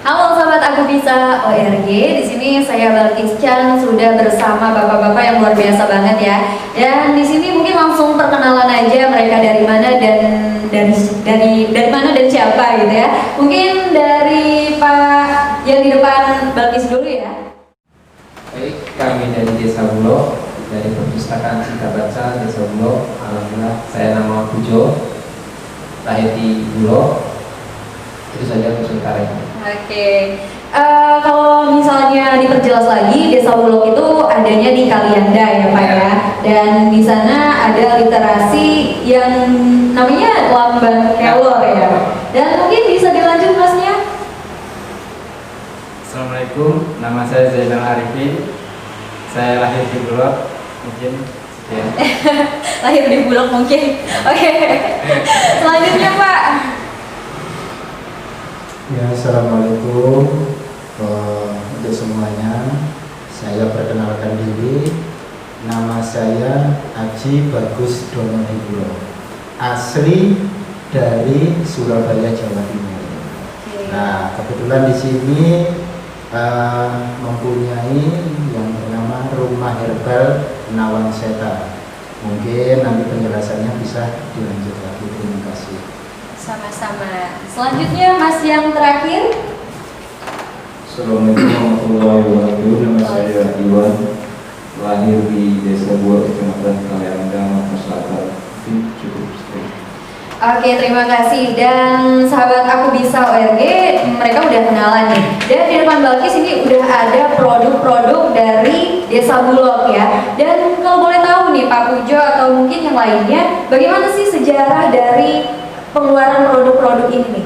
Halo sahabat Aku Bisa ORG, di sini saya Balkis Chan sudah bersama bapak-bapak yang luar biasa banget ya. Dan di sini mungkin langsung perkenalan aja mereka dari mana dan dari mana dan siapa gitu ya. Mungkin dari Pak yang di depan Balkis dulu ya. Baik, kami dari Desa Bulog, dari Perpustakaan Cita Baca Desa Bulog. Alhamdulillah, saya nama Pujo, lahir di Bulog. Itu saja untuk sementara ini. Oke, kalau misalnya diperjelas lagi, Desa Bulog itu adanya di Kalianda ya Pak ya, dan di sana ada literasi yang namanya Lambang Kelor ya. Dan mungkin bisa dilanjut Masnya. Assalamualaikum, nama saya Zainal Arifin. Saya lahir di Bulog, mungkin sekian. Lahir di Bulog mungkin. Oke, selanjutnya Pak. Ya, assalamualaikum untuk semuanya. Saya perkenalkan diri. Nama saya Aji Bagus Dono, asli dari Surabaya, Jawa Timur. Nah, kebetulan di sini mempunyai yang bernama Rumah Herbal Nawanseta. Mungkin nanti penjelasannya bisa dilanjut lagi. Terima kasih. Sama-sama. Selanjutnya Mas yang terakhir. Assalamualaikum warahmatullahi wabarakatuh. Nama saya Iwan, lahir di Desa Buah, Kecamatan Kalianda, Makassar Selatan. Cukup sekian. Oke, terima kasih. Dan sahabat Aku Bisa ORG, mereka udah kenalan nih. Dan di depan Balkis ini udah ada produk-produk dari Desa Bulog ya. Dan kalau boleh tahu nih Pak Pujo atau mungkin yang lainnya, bagaimana sih sejarah dari pengeluaran produk-produk ini nih?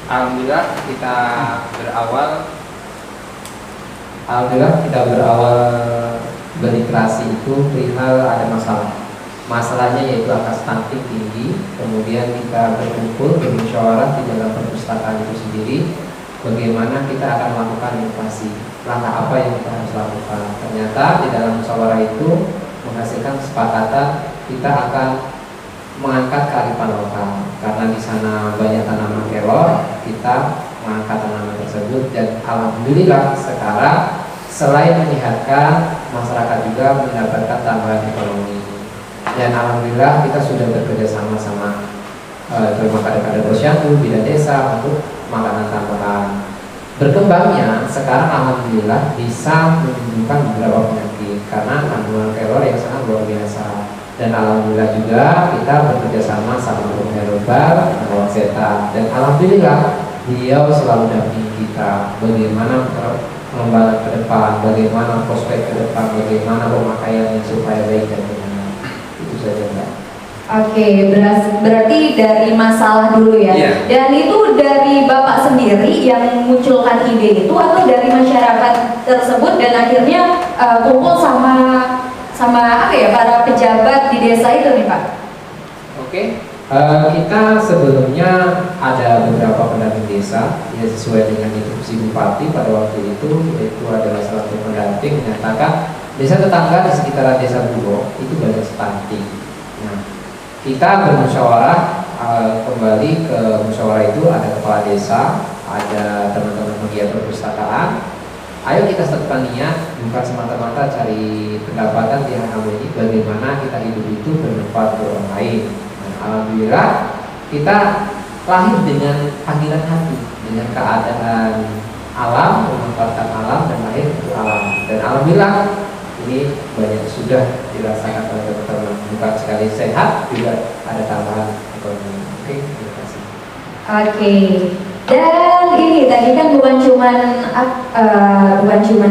Alhamdulillah kita berawal berliterasi itu perihal ada masalah. Masalahnya yaitu angka stunting tinggi. Kemudian kita berkumpul bermusyawarah di dalam perpustakaan itu sendiri, bagaimana kita akan melakukan inovasi, langkah apa yang kita harus lakukan. Ternyata di dalam musyawarah itu menghasilkan kesepakatan kita akan mengangkat kearifan lokal, karena di sana banyak tanaman kelor. Kita mengangkat tanaman tersebut dan alhamdulillah sekarang selain menyehatkan, masyarakat juga mendapatkan tambahan ekonomi. Dan alhamdulillah kita sudah bekerja sama terima kader-kader posyandu, bidan desa untuk makanan tambahan. Berkembangnya sekarang alhamdulillah bisa menunjukkan beberapa penyakit karena kandungan kelor yang sangat luar biasa. Dan alhamdulillah juga kita bekerja sama Rumah Herbal Nawanseta, dan alhamdulillah beliau selalu dampingi kita bagaimana pengembangan ke depan, bagaimana prospek ke depan, bagaimana pemakaiannya supaya baik dan benar. Itu saja Mbak. Oke, berarti dari masalah dulu ya. Iya. Dan itu dari Bapak sendiri yang munculkan ide itu atau dari masyarakat tersebut dan akhirnya kumpul sama apa ya, para pejabat di desa itu nih Pak? Oke, kita sebelumnya ada beberapa pendamping desa ya, sesuai dengan instruksi Bupati pada waktu itu, yaitu adalah salah satu pendamping menyatakan desa tetangga di sekitar Desa Bulog itu banyak stunting. Nah, kita bermusyawarah kembali ke musyawarah itu, ada kepala desa, ada teman-teman pegiat perpustakaan. Ayo kita satukan niat, bukan semata-mata cari pendapatan di hal ini, bagaimana kita hidup itu bermanfaat untuk orang lain. Nah, alhamdulillah kita lahir dengan panggilan hati, dengan keadaan alam, memanfaatkan alam dan lahir untuk alam. Dan alhamdulillah ini banyak sudah dirasakan oleh teman-teman, bukan sekali sehat, juga ada tambahan ekonomi. Oke, terima kasih. Oke. Dan ini tadi kan bukan cuman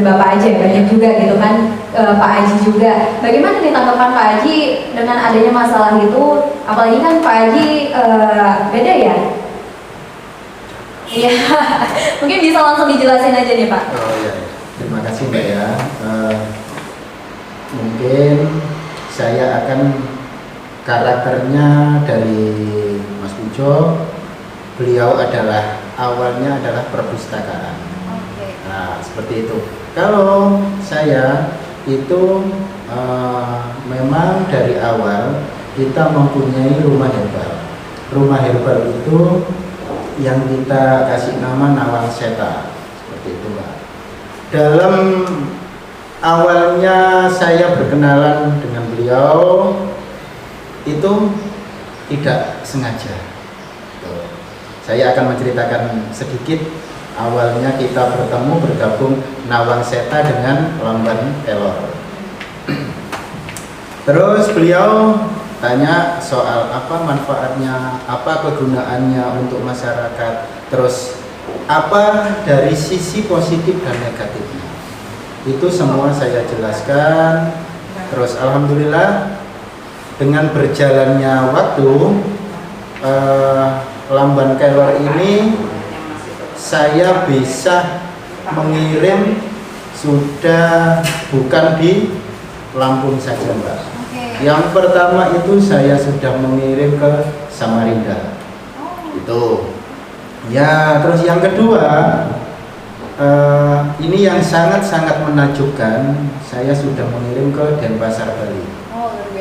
Bapak aja, banyak juga gitu kan, Pak Aji juga. Bagaimana nih tanggapan Pak Aji dengan adanya masalah itu? Apalagi kan Pak Aji beda ya? Iya, mungkin bisa langsung dijelasin aja nih Pak. Oh iya, terima kasih Mbak ya. Mungkin saya akan karakternya dari Mas Pujo. Beliau awalnya adalah perpustakaan. Nah, seperti itu. Kalau saya itu memang dari awal kita mempunyai rumah herbal. Rumah herbal itu yang kita kasih nama Nawang Seta, seperti itu Mbak. Dalam awalnya saya berkenalan dengan beliau itu tidak sengaja. Saya akan menceritakan sedikit awalnya kita bertemu bergabung Nawang Seta dengan Lamban Kelor. Terus beliau tanya soal apa manfaatnya, apa kegunaannya untuk masyarakat, terus apa dari sisi positif dan negatifnya. Itu semua saya jelaskan. Terus alhamdulillah dengan berjalannya waktu Lamban Kelor ini saya bisa mengirim sudah bukan di Lampung saja Mbak. Yang pertama itu saya sudah mengirim ke Samarinda. Itu. Ya, terus yang kedua ini yang sangat-sangat menakjubkan, saya sudah mengirim ke Denpasar Bali.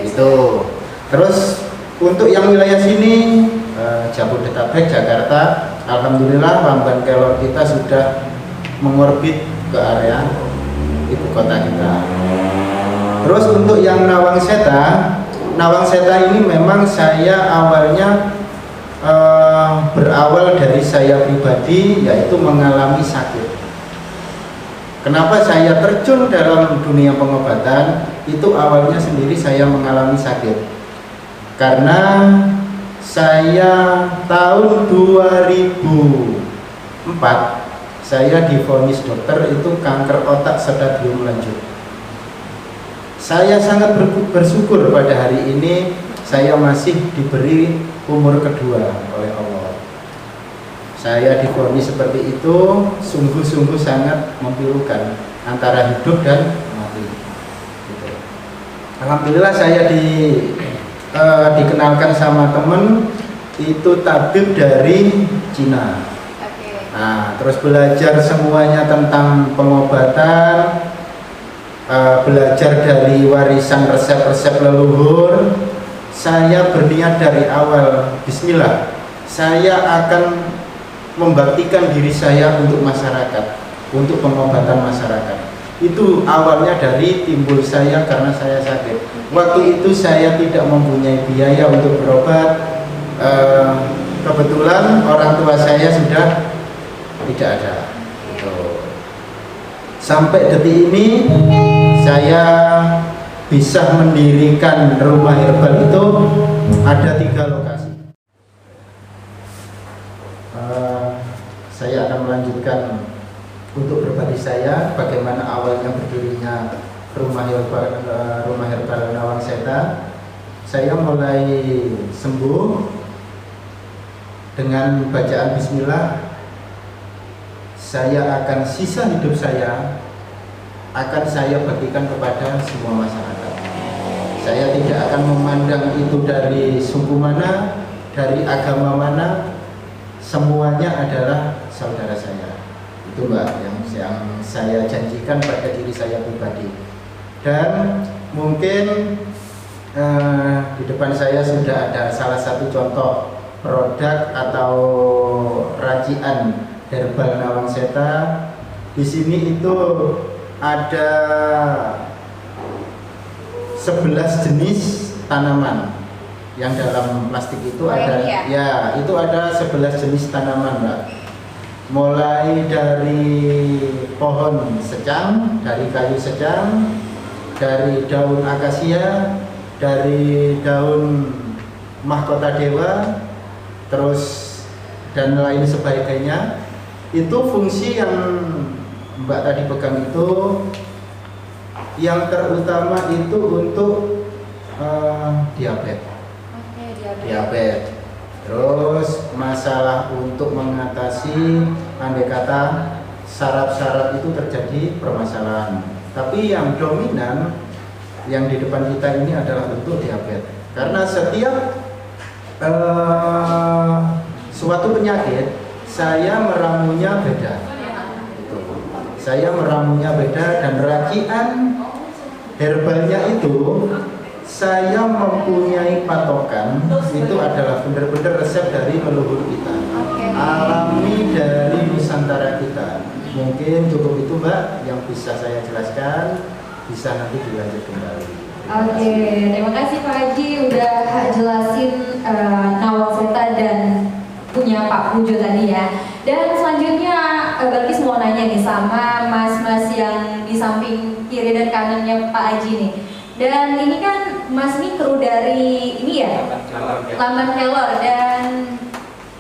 Itu. Terus untuk yang wilayah sini Jabodetabek, Jakarta, alhamdulillah Lamban Kelor kita sudah mengorbit ke area ibu kota kita. Terus untuk yang Nawang Seta ini memang saya awalnya berawal dari saya pribadi, yaitu mengalami sakit. Kenapa saya terjun dalam dunia pengobatan? Itu awalnya sendiri saya mengalami sakit. Karena saya tahun 2004 saya divonis dokter itu kanker otak stadium lanjut. Saya sangat bersyukur pada hari ini saya masih diberi umur kedua oleh Allah. Saya divonis seperti itu sungguh-sungguh sangat memilukan antara hidup dan mati. Gitu. Alhamdulillah saya dikenalkan sama temen itu tabib dari Cina. Nah, terus belajar semuanya tentang pengobatan, belajar dari warisan resep-resep leluhur. Saya berniat dari awal, bismillah, saya akan membaktikan diri saya untuk masyarakat, untuk pengobatan masyarakat. Itu awalnya dari timbul saya karena saya sakit. Waktu itu saya tidak mempunyai biaya untuk berobat. Kebetulan orang tua saya sudah tidak ada. Sampai detik ini saya bisa mendirikan rumah herbal itu ada 3 lokasi. Saya akan melanjutkan untuk berbagi saya bagaimana awalnya berdirinya rumah herbal Nawang Seta. Saya mulai sembuh dengan bacaan bismillah. Saya akan sisa hidup saya akan saya bagikan kepada semua masyarakat. Saya tidak akan memandang itu dari suku mana, dari agama mana, semuanya adalah saudara saya. Itu Mbak yang saya janjikan pada diri saya pribadi. Dan mungkin di depan saya sudah ada salah satu contoh produk atau racian herbal Nawang Seta. Di sini itu ada 11 jenis tanaman yang dalam plastik itu ada ya itu ada 11 jenis tanaman Mbak. Mulai dari pohon secang, dari kayu secang, dari daun akasia, dari daun mahkota dewa, terus dan lain sebagainya. Itu fungsi yang Mbak tadi pegang itu yang terutama itu untuk diabetes. Diabetes. Terus masalah untuk mengatasi andai kata saraf-saraf itu terjadi permasalahan. Tapi yang dominan yang di depan kita ini adalah untuk diabetes. Karena setiap suatu penyakit saya meramunya beda. Saya meramunya beda dan racian herbalnya itu saya mempunyai patokan itu adalah benar-benar resep dari leluhur kita, Oke. alami dari Nusantara kita. Mungkin cukup itu Mbak yang bisa saya jelaskan, bisa nanti dilanjut kembali. Oke, terima kasih Pak Haji udah jelasin Nawaseta dan punya Pak Pujo tadi ya. Dan selanjutnya Balkis mau nanya nih sama mas-mas yang di samping kiri dan kanannya Pak Haji nih. Dan ini kan Mas ini kru dari ini ya, Lamban Kelor, dan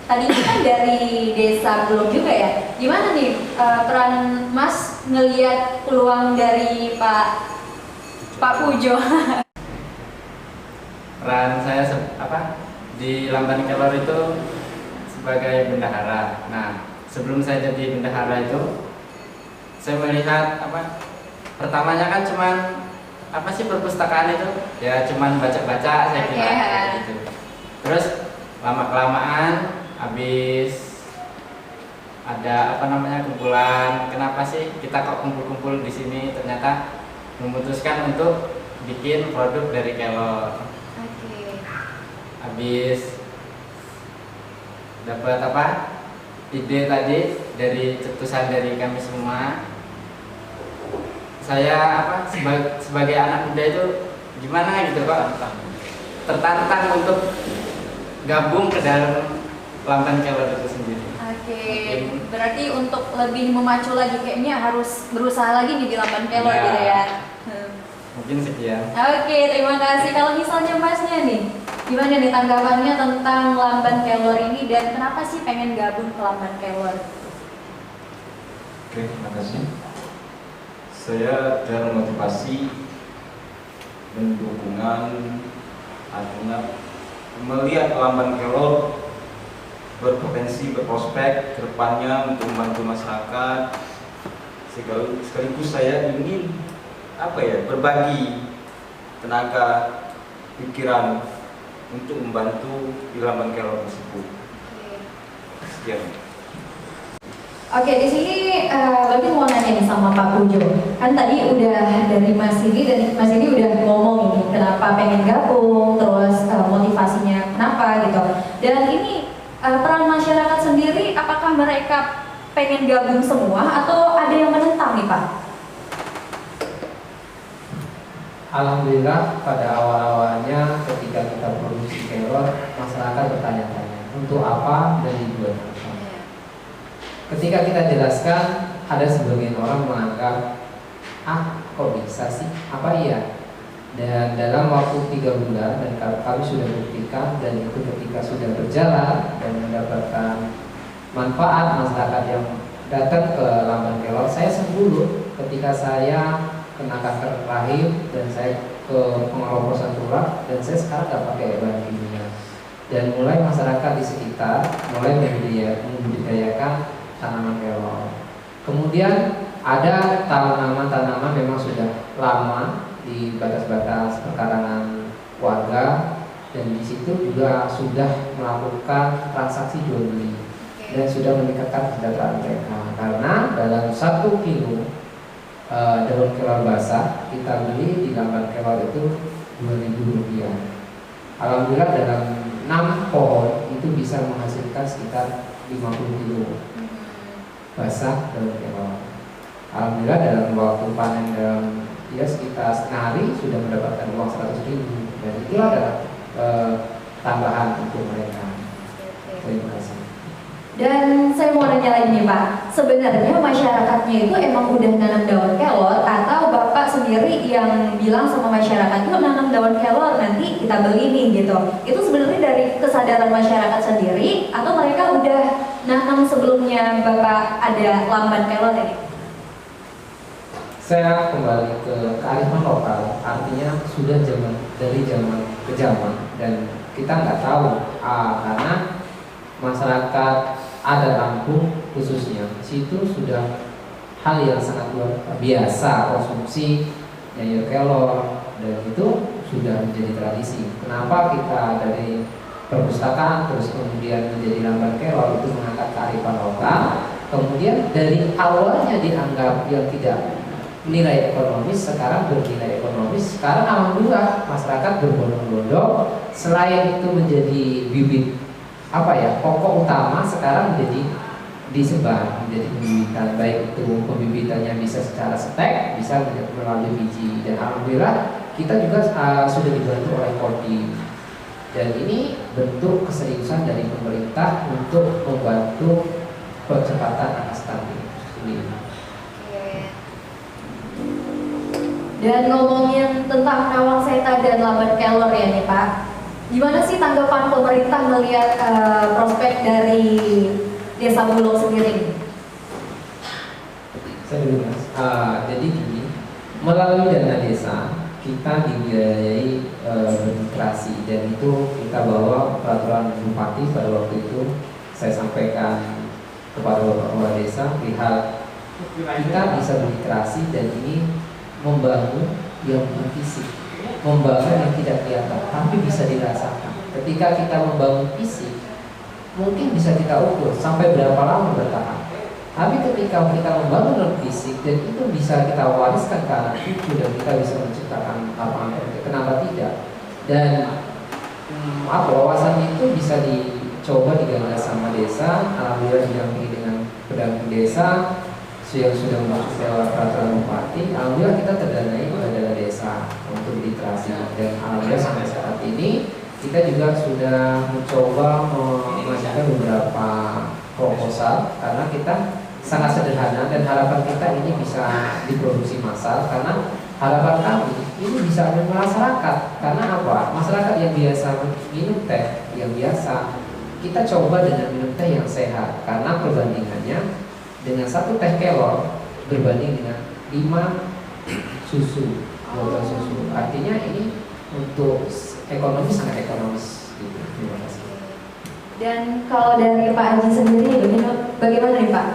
tadi kan dari Desa Bulog juga ya. Gimana nih peran Mas ngelihat peluang dari Pak Pujo? Peran saya di Lamban Kelor itu sebagai bendahara. Nah, sebelum saya jadi bendahara itu, saya melihat pertamanya kan cuman perpustakaan itu ya cuman baca-baca saya kira kayak gitu. Terus lama kelamaan habis ada kumpulan, kenapa sih kita kok kumpul-kumpul di sini, ternyata memutuskan untuk bikin produk dari kelor. Oke. Habis dapat ide tadi dari cetusan dari kami semua. Saya sebagai anak muda itu gimana gitu kok tertantang untuk gabung ke dalam Lamban Kelor itu sendiri. Oke, berarti untuk lebih memacu lagi kayaknya harus berusaha lagi nih di Lamban Kelor Ya. gitu ya. Mungkin sekian. Oke, terima kasih. Kalau misalnya Masnya nih, gimana nih tanggapannya tentang Lamban Kelor ini dan kenapa sih pengen gabung ke Lamban Kelor? Oke, terima kasih. Saya termotivasi dan dukungan artinya melihat Lamban Kelor berpotensi, berprospek ke depannya untuk membantu masyarakat. Sekaligus saya ingin berbagi tenaga pikiran untuk membantu di Lamban Kelor tersebut. Sekian. Oke, di sini berarti mau nanya nih sama Pak Pujo. Kan tadi udah dari Mas Sidi dan Mas Sidi udah ngomong ini kenapa pengen gabung, terus motivasinya kenapa gitu. Dan ini peran masyarakat sendiri, apakah mereka pengen gabung semua atau ada yang menentang nih Pak? Alhamdulillah pada awal-awalnya ketika kita produksi kelor, masyarakat bertanya-tanya untuk apa dan dibuat apa. Ketika kita jelaskan, ada sebagian orang menganggap kok bisa sih, apa iya? Dan dalam waktu 3 bulan dan kami sudah buktikan, dan itu ketika sudah berjalan dan mendapatkan manfaat masyarakat yang datang ke Lamban Kelor. Saya sembuh ketika saya kena kanker rahim dan saya ke pengeroposan tulang, dan saya sekarang nggak pakai bahan kimia. Dan mulai masyarakat di sekitar mulai membudidayakan tanaman kelor. Kemudian ada tanaman-tanaman memang sudah lama di batas-batas perkarangan warga, dan di situ juga sudah melakukan transaksi jual beli dan sudah meningkatkan kesejahteraan mereka, karena dalam 1 kilo daun kelor basah kita beli di Lamban Kelor itu Rp2.000. Alhamdulillah dalam 6 pohon itu bisa menghasilkan sekitar 50 kilo basah daun kelor. Alhamdulillah dalam waktu panen dalam sekitar setengah hari sudah mendapatkan uang 100.000, dan itu adalah tambahan untuk mereka. Terima kasih. Dan saya mau nanya lagi nih Pak, sebenarnya masyarakatnya itu emang udah nanam daun kelor atau Bapak sendiri yang bilang sama masyarakat itu nanam daun kelor nanti kita beli nih gitu? Itu sebenarnya dari kesadaran masyarakat sendiri atau mereka udah nanam sebelumnya Bapak ada Lamban Kelor ini? Saya kembali ke kearifan lokal, artinya sudah dari zaman ke zaman, dan kita nggak tahu karena masyarakat ada Lampung khususnya, situ sudah hal yang sangat luar biasa konsumsi nyayur kelor, dan itu sudah menjadi tradisi. Kenapa kita dari perpustakaan terus kemudian menjadi Lamban Kelor itu mengangkat kearifan lokal, kemudian dari awalnya dianggap yang tidak nilai ekonomis sekarang bernilai ekonomis Tapi sekarang alhamdulillah masyarakat berbondong-bondong, selain itu menjadi bibit pokok utama, sekarang menjadi disebar menjadi pembibitan, baik itu pembibitannya bisa secara stek, bisa melalui biji, dan alhamdulillah kita juga sudah dibantu oleh Kodim, dan ini bentuk keseriusan dari pemerintah untuk membantu percepatan angka stunting ini. Dan ngomongin tentang Nawang-Seta dan lambat kelor ya nih Pak, gimana sih tanggapan pemerintah melihat prospek dari Desa Bulog sendiri? Saya dulu Mas. Jadi gini, melalui dana desa kita dibiayai bermigrasi, dan itu kita bawa peraturan bupati pada waktu itu. Saya sampaikan kepada Bapak Kepala Desa perihal kita bisa bermigrasi, dan ini membangun yang bukan fisik, membangun yang tidak kelihatan tapi bisa dirasakan. Ketika kita membangun fisik, mungkin bisa kita ukur sampai berapa lama bertahan. Tapi ketika kita membangun non fisik, dan itu bisa kita wariskan ke anak cucu, dan kita bisa menciptakan lapangan kerja, kenapa tidak? Dan wawasan itu bisa dicoba digagas sama desa. Alhamdulillah didampingi dengan pendamping desa yang sudah masuk lewat peraturan bupati. Alhamdulillah kita terdanai oleh dana desa untuk literasi, dan alhamdulillah sampai saat ini kita juga sudah mencoba mengajukan beberapa proposal, karena kita sangat sederhana dan harapan kita ini bisa diproduksi massal, karena harapan kami ini bisa dengan masyarakat. Karena apa? Masyarakat yang biasa minum teh yang biasa, kita coba dengan minum teh yang sehat, karena perbandingannya dengan 1 teh kelor berbanding dengan 5 susu, botol susu. Artinya ini untuk ekonomi sangat ekonomis gitu. Terima kasih. Dan kalau dari Pak Haji sendiri bagaimana nih Pak?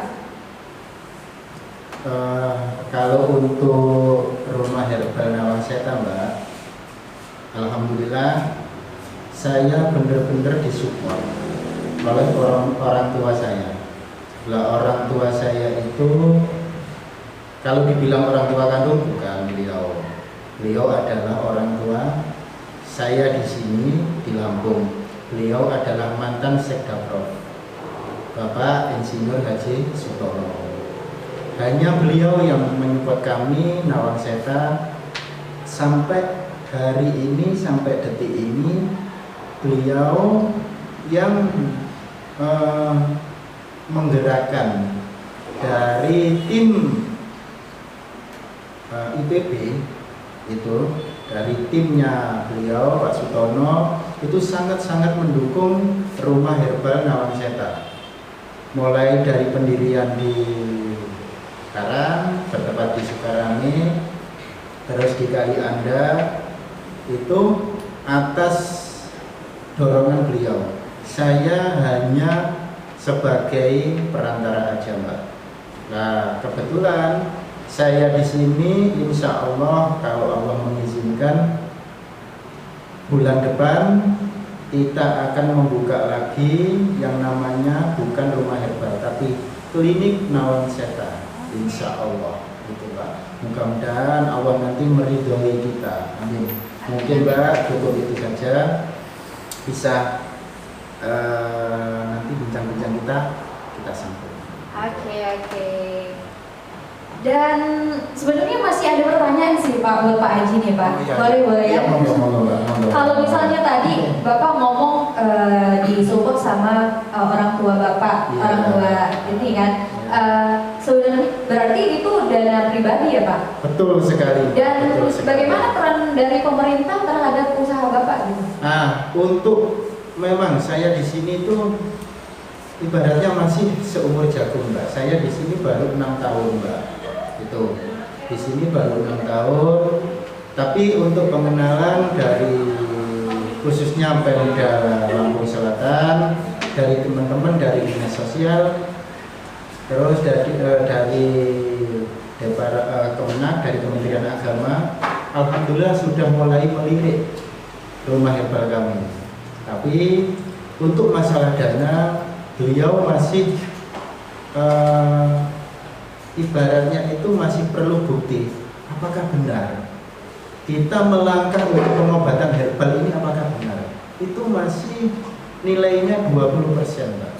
Kalau untuk rumah herbal Nawang-Seta Mbak, alhamdulillah saya benar-benar disupport oleh orang tua saya. Lah, orang tua saya itu kalau dibilang orang tua kandung bukan beliau. Beliau adalah orang tua saya di sini di Lampung. Beliau adalah mantan Sekdaprov, Bapak Insinyur Haji Sutono. Hanya beliau yang menyupport kami Nawang-Seta sampai hari ini, sampai detik ini. Beliau yang menggerakkan dari tim IPB itu, dari timnya beliau Pak Sutono itu sangat-sangat mendukung rumah herbal Nawang-Seta, mulai dari pendirian di Karang, bertempat di Sukarame, terus di Kali Anda, itu atas dorongan beliau. Saya hanya sebagai perantara aja Mbak. Nah, kebetulan saya di sini, insya Allah kalau Allah mengizinkan, bulan depan kita akan membuka lagi yang namanya bukan rumah herbal tapi klinik Nawang-Seta, insya Allah gitu Mbak. Mudah-mudahan Allah nanti meridhoi kita, amin. Mungkin Mbak cukup itu saja, bisa nanti bincang-bincang kita sambung. Oke. Dan sebenarnya masih ada pertanyaan sih Pak buat Pak Haji nih Pak. Boleh ya? Monggo. Kalau misalnya tadi Bapak ngomong disupport sama orang tua Bapak, orang tua ini kan, sebenarnya berarti itu dana pribadi ya Pak? Betul sekali. Dan bagaimana peran dari pemerintah terhadap usaha Bapak gitu? Untuk memang saya di sini tuh ibaratnya masih seumur jagung Mbak. Saya di sini baru 6 tahun Mbak. Itu di sini baru 6 tahun. Tapi untuk pengenalan dari khususnya Pemda Lampung Selatan, dari teman-teman dari dinas sosial, terus dari Kemenak, dari Kementerian Agama, alhamdulillah sudah mulai melirik rumah herbal kami. Tapi untuk masalah dana, beliau masih ibaratnya itu masih perlu bukti apakah benar kita melangkah untuk pengobatan herbal ini apakah benar? Itu masih nilainya 20%, Pak.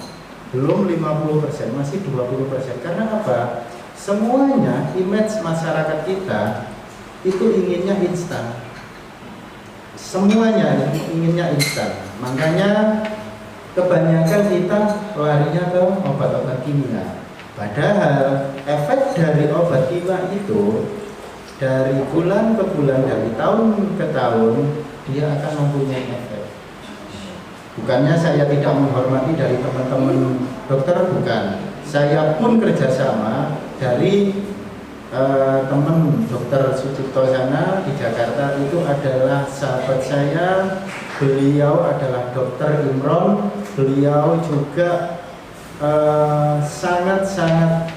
Belum 50%, masih 20%. Karena apa? Semuanya image masyarakat kita itu inginnya instan. Semuanya inginnya instan. Makanya kebanyakan kita larinya ke obat-obat kimia. Padahal efek dari obat kimia itu dari bulan ke bulan, dari tahun ke tahun, dia akan mempunyai efek. Bukannya saya tidak menghormati dari teman-teman dokter, bukan. Saya pun kerjasama dari teman dokter Sucipto sana di Jakarta, itu adalah sahabat saya. Beliau adalah dokter Imron. Beliau juga sangat-sangat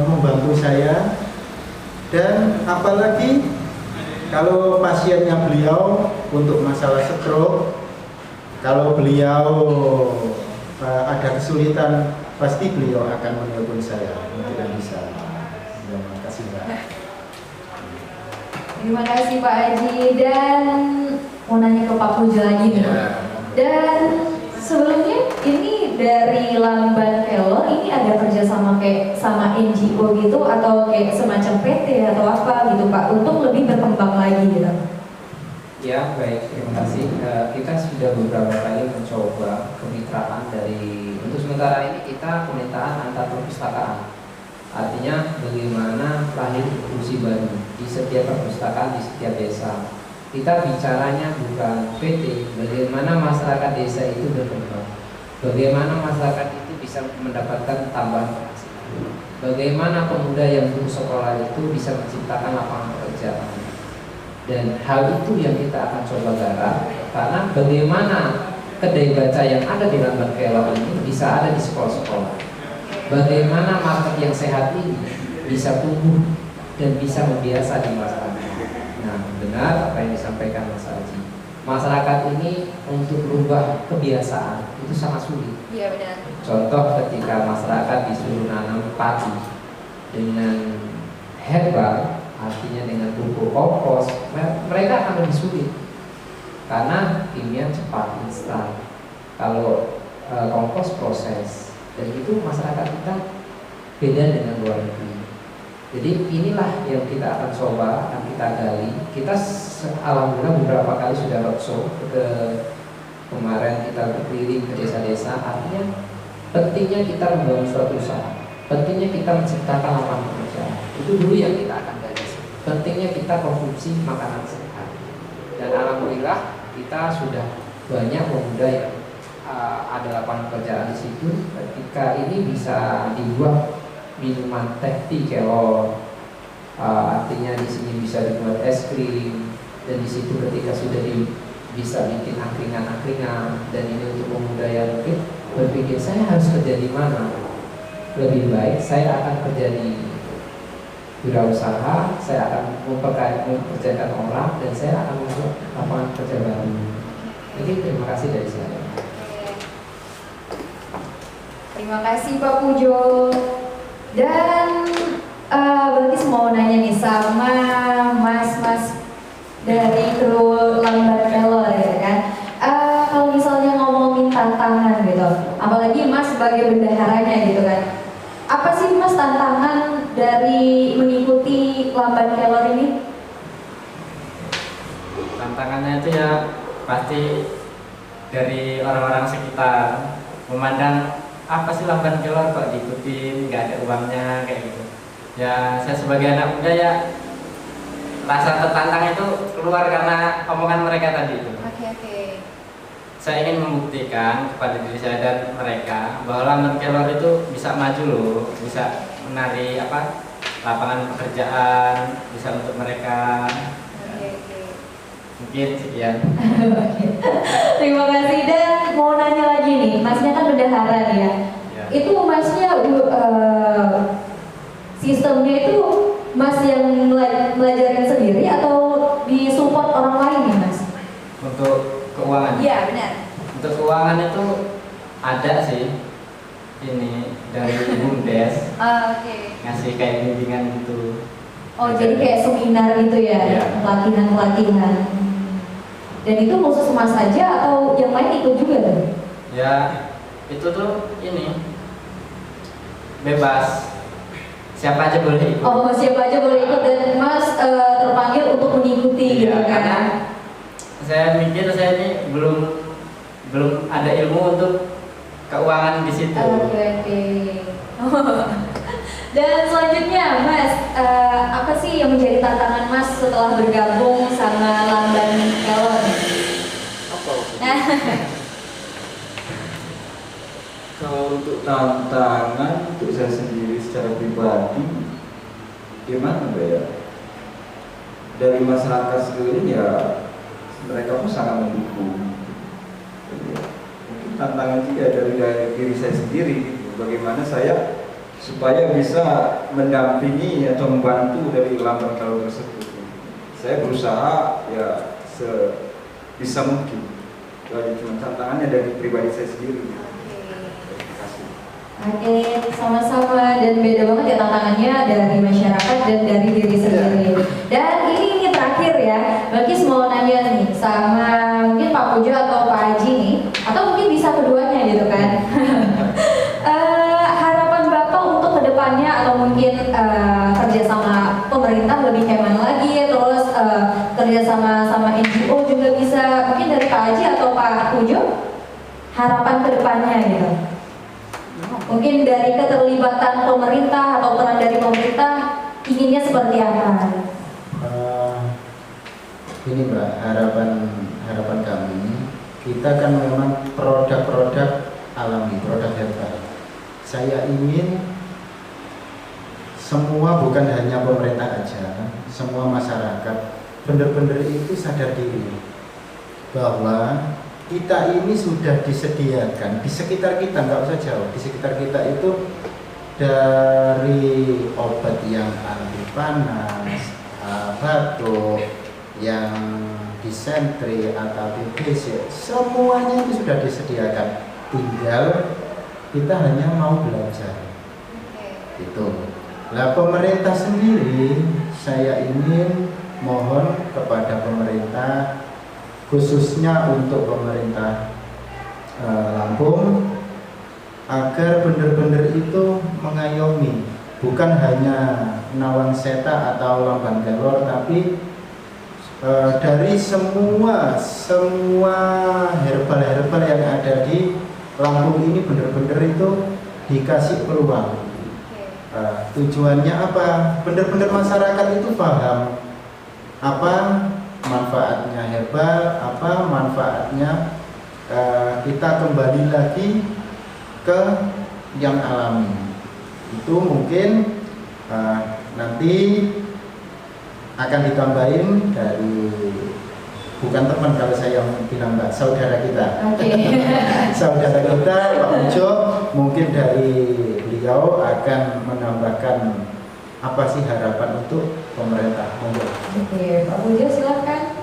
membantu saya. Dan apalagi kalau pasiennya beliau untuk masalah stroke, kalau beliau ada kesulitan, pasti beliau akan menelpon saya untuk yang bisa. Terima kasih, Pak. Terima kasih Pak Haji, dan mau nanya ke Pak Pujo lagi nih. Dan sebelumnya ini dari Lamban Keller ini ada kerjasama kayak sama NGO gitu atau kayak semacam PT atau apa gitu Pak untuk lebih berkembang lagi gitu? Ya, baik, terima kasih. Kita sudah beberapa kali mencoba kemitraan dari, untuk sementara ini kita kemitraan antar perpustakaan. Artinya bagaimana lahir inklusi baru di setiap perpustakaan, di setiap desa. Kita bicaranya bukan PT, bagaimana masyarakat desa itu berkembang, bagaimana masyarakat itu bisa mendapatkan tambahan penghasilan, bagaimana pemuda yang putus sekolah itu bisa menciptakan lapangan pekerjaan. Dan hal itu yang kita akan coba garap, karena bagaimana kedai baca yang ada di Lamban Keller ini bisa ada di sekolah-sekolah, bagaimana market yang sehat ini bisa tumbuh dan bisa membiasa di masyarakat. Nah, benar apa yang disampaikan Mas Haji. Masyarakat ini untuk berubah kebiasaan itu sangat sulit. Iya benar. Contoh ketika masyarakat disuruh nanam padi dengan herbal, artinya dengan pupuk kompos, mereka akan lebih sulit karena kimia cepat, instan. Kalau kompos proses, dan itu masyarakat kita beda dengan luar negeri. Jadi inilah yang kita akan coba, akan kita gali. Kita alhamdulillah beberapa kali sudah roadshow ke kemarin, kita berkeliling ke desa-desa. Artinya pentingnya kita membangun suatu usaha, pentingnya kita menciptakan lapangan pekerjaan. Itu dulu yang kita akan gali. Pentingnya kita konsumsi makanan sehat. Dan alhamdulillah kita sudah banyak pemuda yang ada lapangan pekerjaan di situ. Ketika ini bisa dibuat minuman teh kelor, artinya di sini bisa dibuat es krim, dan di situ ketika sudah bisa bikin angkringan-angkringan. Dan ini untuk pemuda yang mungkin berpikir saya harus kerja di mana, lebih baik saya akan kerja di wirausaha, saya akan mempekerjakan orang, dan saya akan membuat lapangan kerja baru. Jadi terima kasih dari saya. Terima kasih Pak Pujo. Dan berarti mau nanya nih sama mas-mas dari kru Lamban Keller ya kan. Kalau misalnya ngomongin tantangan gitu, apalagi mas sebagai bendaharanya gitu kan, apa sih mas tantangan dari mengikuti Lamban Keller ini? Tantangannya itu ya pasti dari orang-orang sekitar memandang apa sih Lamban Keller kok diikutin, nggak ada uangnya kayak gitu. Ya saya sebagai anak muda ya rasa tertantang itu keluar karena omongan mereka tadi itu. Oke. Saya ingin membuktikan kepada diri saya dan mereka bahwa Lamban Keller itu bisa maju loh, bisa menari lapangan pekerjaan, bisa untuk mereka. Mungkin sekian. Terima kasih. Dan mau nanya lagi nih, masnya kan bendahara nih ya. Itu masnya sistemnya itu mas yang belajarin sendiri atau disupport orang lain nih mas? Untuk keuangan? Iya benar. Untuk keuangan itu ada sih, ini dari BUMDes. Oke. Ngasih kayak bimbingan gitu. Oh, jadi kayak seminar gitu ya, Iya. pelatihan-pelatihan. Dan itu khusus Mas saja atau yang lain ikut juga tuh? Ya, itu tuh ini bebas. Siapa aja boleh ikut. Oh, siapa aja boleh ikut dan Mas terpanggil untuk mengikuti gitu Iya, karena kan? saya mikir saya ini belum ada ilmu untuk keuangan di situ. Oke. Dan selanjutnya, Mas, apa sih yang menjadi tantangan Mas setelah bergabung sama Lamban Kelor? Apa? Nah, Kalau untuk tantangan untuk saya sendiri secara pribadi, gimana Mbak ya? Dari masyarakat sekeliling ya mereka pun sangat mendukung. Jadi, ya, mungkin tantangan juga dari diri saya sendiri, gitu. Bagaimana saya supaya bisa mendampingi atau membantu dari Lamban Kelor tersebut. Saya berusaha ya sebisa mungkin. Jadi cuma tantangannya dari pribadi saya sendiri. Terima kasih. oke, sama-sama dan beda banget ya tantangannya dari masyarakat dan dari diri sendiri. Dan ini terakhir ya, Balkis mau nanya nih sama mungkin Pak Pujo atau Pak Haji nih, atau mungkin bisa keduanya gitu kan. Harapan Bapak untuk kedepannya atau mungkin kerjasama pemerintah lebih hemat lagi, terus kerjasama sama NGO juga bisa, mungkin dari Pak Haji atau Pak Pujo, harapan kedepannya gitu. Mungkin dari keterlibatan pemerintah atau peran dari pemerintah inginnya seperti apa? Ini Mbak, harapan kami, kita kan memang produk-produk alami, produk herbal. Saya ingin semua, bukan hanya pemerintah aja, semua masyarakat benar-benar itu sadar diri bahwa kita ini sudah disediakan di sekitar kita, nggak usah jauh, di sekitar kita itu dari obat yang anti panas, batuk, yang disentri atau TBC, semuanya itu sudah disediakan. Tinggal kita hanya mau belajar. Itu. Nah, pemerintah sendiri, saya ingin mohon kepada pemerintah, khususnya untuk pemerintah Lampung, agar benar-benar itu mengayomi, bukan hanya Nawang Seta atau Lamban Kelor, tapi dari semua herbal-herbal yang ada di Lampung ini benar-benar itu dikasih peluang. Tujuannya apa? Benar-benar masyarakat itu paham apa manfaatnya herbal, apa manfaatnya kita kembali lagi ke yang alami. Itu mungkin nanti akan ditambahin dari, bukan teman kalau saya bilang Mbak, saudara kita. Oke. Saudara kita Pak Ujo, mungkin dari beliau akan menambahkan apa sih harapan untuk pemerintah. Monggo. Oke, Pak Pujo silakan.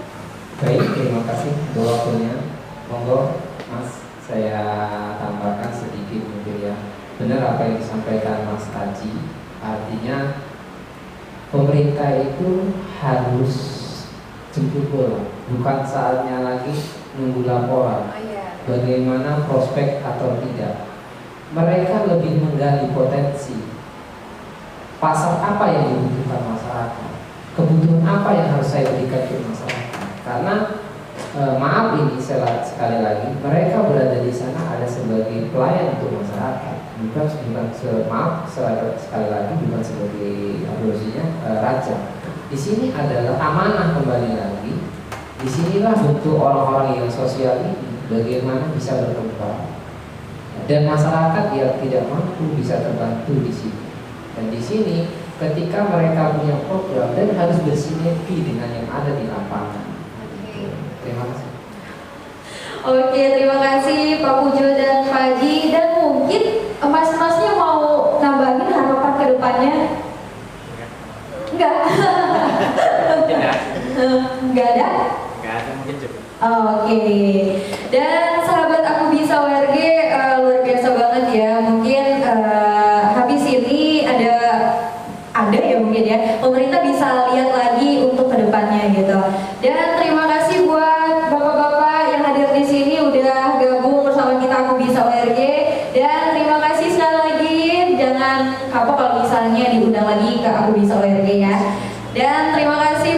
Baik, terima kasih untuk waktunya. Monggo, Mas, saya tambahkan sedikit mungkin ya. Benar apa yang disampaikan Mas Haji, artinya pemerintah itu harus jemput bola, bukan saatnya lagi nunggu laporan. Bagaimana prospek atau tidak. Mereka lebih menggali potensi. Pasar apa yang dibutuhkan masyarakat? Kebutuhan apa yang harus saya berikan ke masyarakat? Karena maaf ini sekali lagi, mereka berada di sana ada sebagai pelayan untuk masyarakat, bukan sekali lagi bukan sebagai raja. Di sini adalah amanah kembali lagi. Disinilah bentuk orang-orang yang sosial ini bagaimana bisa berkembang dan masyarakat yang tidak mampu bisa terbantu di sini. Dan di sini ketika mereka punya program dan harus bersinergi dengan yang ada di lapangan. Terima kasih. Oke, terima kasih Pak Pujo dan Pak Haji. Dan mungkin mas-masnya mau nambahin harapan ke depannya? Enggak. Tidak. Enggak ada? Enggak ada, mungkin cukup. Oke. Dan sahabat Aku Bisa WRG, luar biasa banget ya. Mungkin habis ini ada ya mungkin ya ya. Pemerintah bisa lihat lagi untuk kedepannya gitu. Dan terima kasih buat bapak-bapak yang hadir di sini udah gabung bersama kita Aku Bisa ORG. Dan terima kasih sekali lagi, jangan kapok kalau misalnya diundang lagi ke Aku Bisa ORG ya. Dan terima kasih